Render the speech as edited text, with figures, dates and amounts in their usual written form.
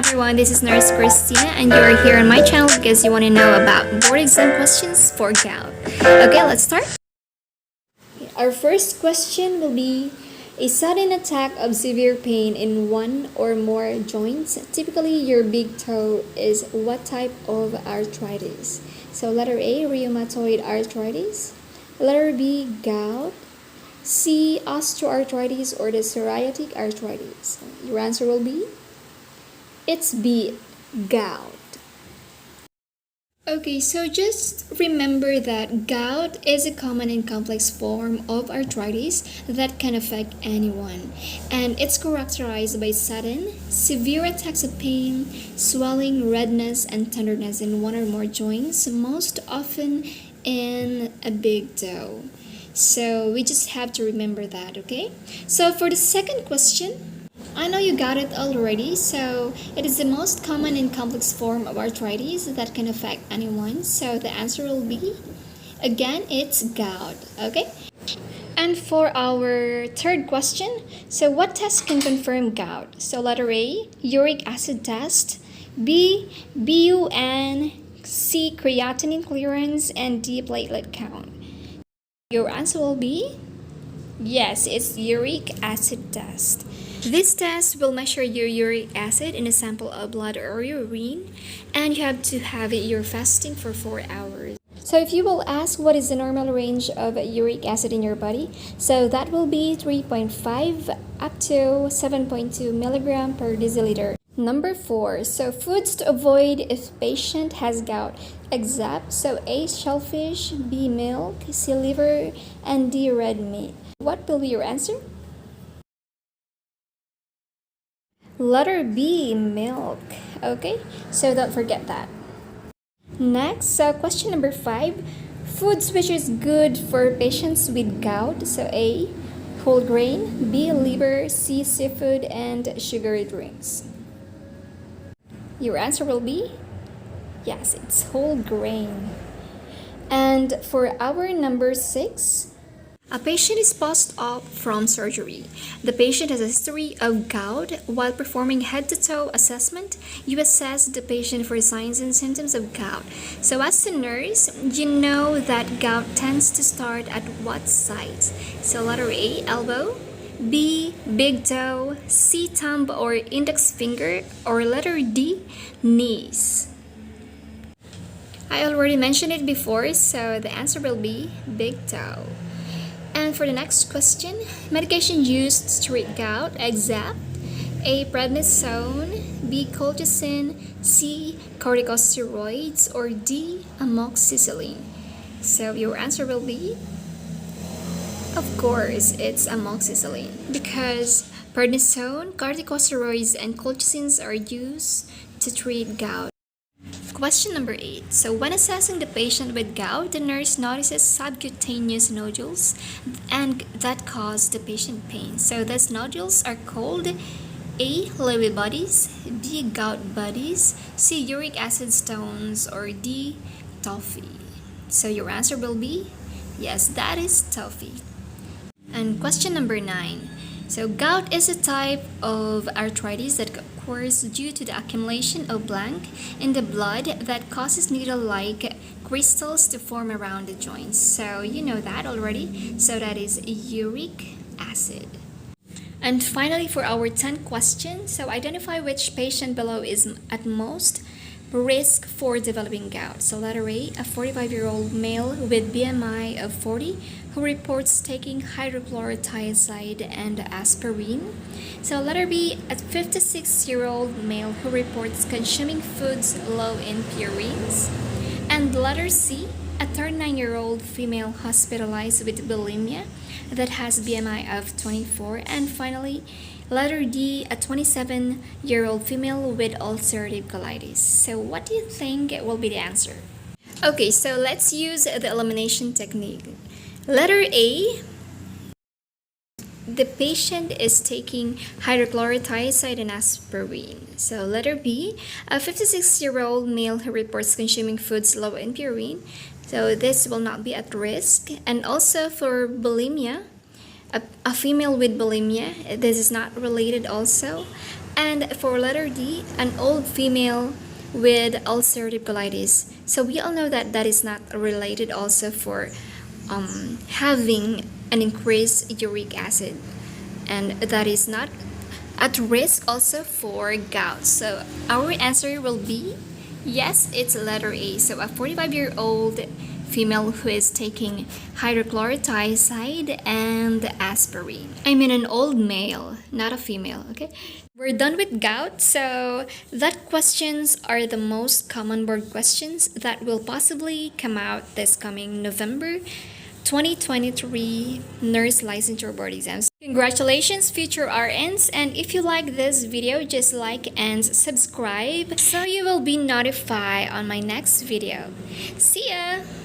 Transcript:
everyone, this is Nurse Christina and you are here on my channel because you want to know about board exam questions for gout. Okay, let's start. Our first question will be a sudden attack of severe pain in one or more joints. Typically, your big toe is what type of arthritis? So letter A, rheumatoid arthritis. Letter B, gout. C, osteoarthritis or the psoriatic arthritis. Your answer will be? It's B, gout. Okay, so just remember that gout is a common and complex form of arthritis that can affect anyone. And it's characterized by sudden, severe attacks of pain, swelling, redness, and tenderness in one or more joints, most often in a big toe. So we just have to remember that, okay? So for the second question, I know you got it already, so it is the most common and complex form of arthritis that can affect anyone. So the answer will be, again, it's gout, okay? And for our third question, so what test can confirm gout? So letter A, uric acid test, B, BUN, C, creatinine clearance, and D, platelet count. Your answer will be, yes, it's uric acid test. This test will measure your uric acid in a sample of blood or urine, and you have to have your fasting for 4 hours. So if you will ask what is the normal range of uric acid in your body, so that will be 3.5 up to 7.2 milligram per deciliter. Number 4, so foods to avoid if patient has gout, except so A, shellfish, B, milk, C, liver, and D, red meat. What will be your answer? Letter B, milk. Okay, so don't forget that. Next, so question number 5. Foods which is good for patients with gout. So A, whole grain, B, liver, C, seafood, and sugary drinks. Your answer will be, yes, it's whole grain. And for our number 6, a patient is post-op from surgery. The patient has a history of gout. While performing head-to-toe assessment, you assess the patient for signs and symptoms of gout. So as a nurse, you know that gout tends to start at what site? So letter A, elbow, B, big toe, C, thumb or index finger, or letter D, knees. I already mentioned it before, so the answer will be big toe. And for the next question, medication used to treat gout, except A, prednisone, B, colchicine, C, corticosteroids, or D, amoxicillin. So your answer will be, of course, it's amoxicillin, because prednisone, corticosteroids, and colchicines are used to treat gout. Question number 8. So when assessing the patient with gout, the nurse notices subcutaneous nodules and that cause the patient pain. So these nodules are called A, Lewy bodies, B, gout bodies, C, uric acid stones, or D, tophi. So your answer will be, yes, that is tophi. And question number 9. So gout is a type of arthritis that occurs due to the accumulation of blank in the blood that causes needle-like crystals to form around the joints. So you know that already. So that is uric acid. And finally, for our 10th question, so identify which patient below is at most risk for developing gout. So letter A, a 45-year-old male with BMI of 40 who reports taking hydrochlorothiazide and aspirin. So letter B, a 56-year-old male who reports consuming foods low in purines. And letter C, a 39-year-old female hospitalized with bulimia that has BMI of 24. And finally, letter D, a 27-year-old female with ulcerative colitis. So what do you think will be the answer? Okay, so let's use the elimination technique. Letter A, the patient is taking hydrochlorothiazide and aspirin. So letter B, a 56-year-old male who reports consuming foods low in purine. So this will not be at risk. And also for bulimia, a female with bulimia, this is not related also. And for letter D, an old female with ulcerative colitis. So we all know that that is not related also for having an increased uric acid, and that is not at risk also for gout. So our answer will be yes, it's letter A. So a 45-year-old female who is taking hydrochlorothiazide and aspirin. I mean an old male, not a female, okay? We're done with gout, so that questions are the most common board questions that will possibly come out this coming November 2023 nurse licensure board exams. Congratulations, future RNs, and if you like this video, just like and subscribe so you will be notified on my next video. See ya!